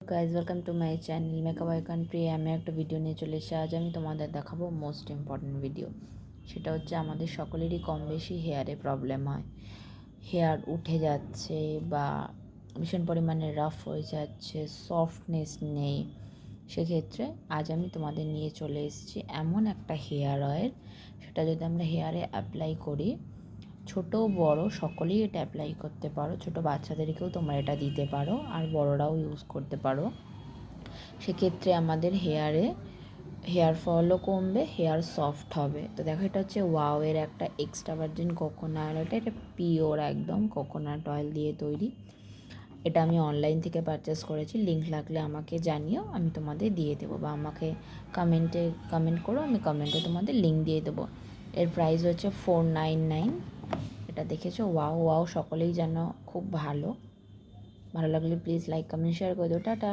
Guys welcome to my channel makeup I country. আমি একটা video নিয়ে চলে এসেছি। আজ আমি তোমাদের দেখাবো মোস্ট ইম্পর্ট্যান্ট ভিডিও। সেটা হচ্ছে আমাদের সকলেরই কম বেশি হেয়ারে প্রবলেম হয়, হেয়ার উঠে যাচ্ছে বা ভীষণ পরিমাণে রাফ হয়ে যাচ্ছে, সফটনেস নেই। সেক্ষেত্রে আজ আমি তোমাদের নিয়ে চলে এসেছি এমন একটা হেয়ার অয়েল, সেটা যদি আমরা হেয়ারে অ্যাপ্লাই করি, ছোট বড় সকলেই এটা অ্যাপ্লাই করতে পারো। ছোট বাচ্চাদেরকেও তোমরা এটা দিতে পারো, আর বড়রাও ইউজ করতে পারো। সেক্ষেত্রে আমাদের হেয়ার ফলও কমবে, হেয়ার সফট হবে। তো দেখো, এটা হচ্ছে ওয়াওয়ের একটা এক্সট্রা ভার্জিন কোকোনাট অয়েল। এটা পিওর একদম কোকোনাট অয়েল দিয়ে তৈরি। এটা আমি অনলাইন থেকে পারচেস করেছি। লিঙ্ক লাগলে আমাকে জানিও, আমি তোমাদের দিয়ে দেবো, বা আমাকে কমেন্ট করো, আমি কমেন্টে তোমাদের লিঙ্ক দিয়ে দেবো। এর প্রাইস হচ্ছে 499। এটা দেখেছো? ওয়াও ওয়াও সকলেই যেন খুব ভালো লাগলে প্লিজ লাইক কমেন্ট শেয়ার করে দিও। টাটা।